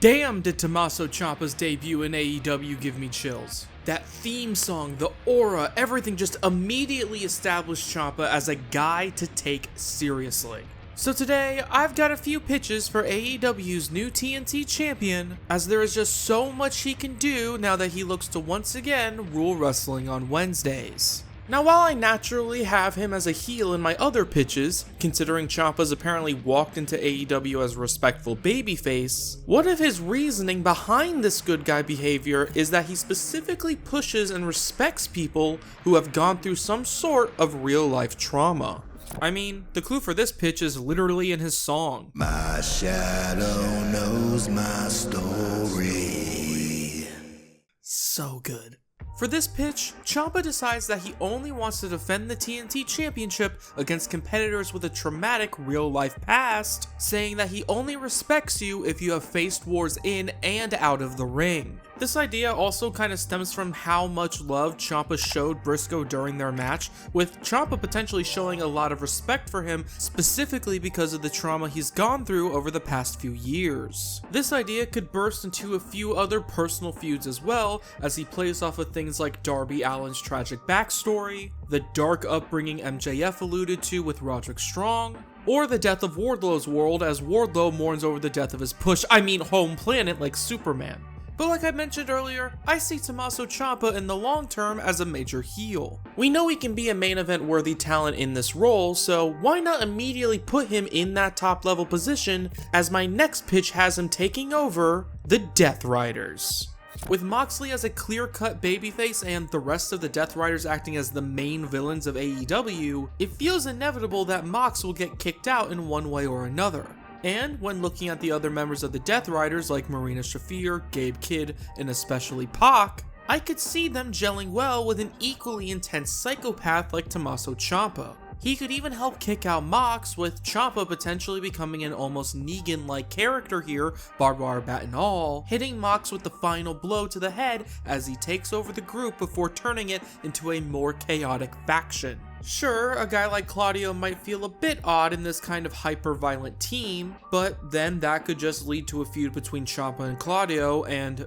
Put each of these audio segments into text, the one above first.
Damn, did Tommaso Ciampa's debut in AEW give me chills. That theme song, the aura, everything just immediately established Ciampa as a guy to take seriously. So today, I've got a few pitches for AEW's new TNT Champion, as there is just so much he can do now that he looks to once again rule wrestling on Wednesdays. Now, while I naturally have him as a heel in my other pitches, considering Ciampa's apparently walked into AEW as a respectful babyface, one of his reasoning behind this good guy behavior is that he specifically pushes and respects people who have gone through some sort of real-life trauma. I mean, the clue for this pitch is literally in his song. My shadow knows my story. So good. For this pitch, Ciampa decides that he only wants to defend the TNT Championship against competitors with a traumatic real-life past, saying that he only respects you if you have faced wars in and out of the ring. This idea also kind of stems from how much love Ciampa showed Briscoe during their match, with Ciampa potentially showing a lot of respect for him specifically because of the trauma he's gone through over the past few years. This idea could burst into a few other personal feuds as well, as he plays off of things like Darby Allin's tragic backstory, the dark upbringing MJF alluded to with Roderick Strong, or the death of Wardlow's world as Wardlow mourns over the death of his home planet like Superman. But like I mentioned earlier, I see Tommaso Ciampa in the long term as a major heel. We know he can be a main event worthy talent in this role, so why not immediately put him in that top level position, as my next pitch has him taking over the Death Riders. With Moxley as a clear-cut babyface and the rest of the Death Riders acting as the main villains of AEW, it feels inevitable that Mox will get kicked out in one way or another. And when looking at the other members of the Death Riders like Marina Shafir, Gabe Kidd, and especially Pac, I could see them gelling well with an equally intense psychopath like Tommaso Ciampa. He could even help kick out Mox, with Ciampa potentially becoming an almost Negan-like character here, barbed wire bat and all, hitting Mox with the final blow to the head as he takes over the group before turning it into a more chaotic faction. Sure, a guy like Claudio might feel a bit odd in this kind of hyper-violent team, but then that could just lead to a feud between Ciampa and Claudio, and,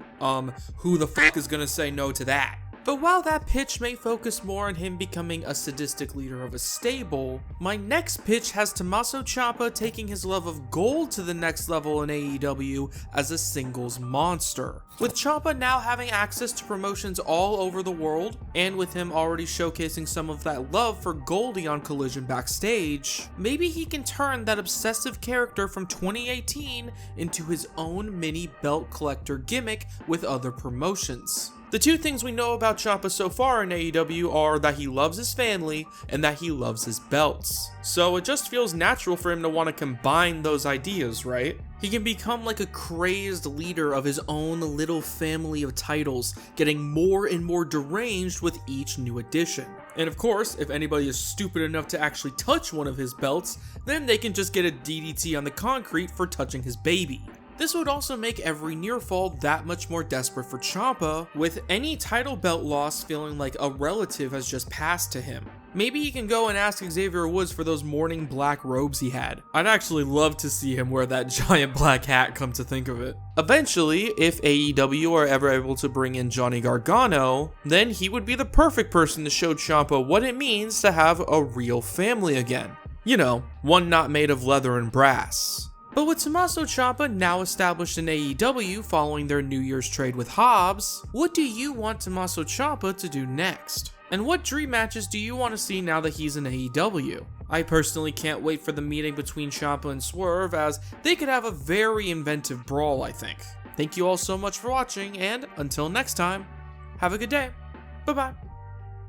who the fuck is gonna say no to that? But while that pitch may focus more on him becoming a sadistic leader of a stable, my next pitch has Tommaso Ciampa taking his love of gold to the next level in AEW as a singles monster. With Ciampa now having access to promotions all over the world, and with him already showcasing some of that love for Goldie on Collision backstage, maybe he can turn that obsessive character from 2018 into his own mini belt collector gimmick with other promotions. The two things we know about Ciampa so far in AEW are that he loves his family and that he loves his belts. So it just feels natural for him to want to combine those ideas, right? He can become like a crazed leader of his own little family of titles, getting more and more deranged with each new addition. And of course, if anybody is stupid enough to actually touch one of his belts, then they can just get a DDT on the concrete for touching his baby. This would also make every near fall that much more desperate for Ciampa, with any title belt loss feeling like a relative has just passed to him. Maybe he can go and ask Xavier Woods for those morning black robes he had. I'd actually love to see him wear that giant black hat, come to think of it. Eventually, if AEW are ever able to bring in Johnny Gargano, then he would be the perfect person to show Ciampa what it means to have a real family again. You know, one not made of leather and brass. But with Tommaso Ciampa now established in AEW following their New Year's trade with Hobbs, what do you want Tommaso Ciampa to do next? And what dream matches do you want to see now that he's in AEW? I personally can't wait for the meeting between Ciampa and Swerve, as they could have a very inventive brawl, I think. Thank you all so much for watching, and until next time, have a good day. Bye-bye.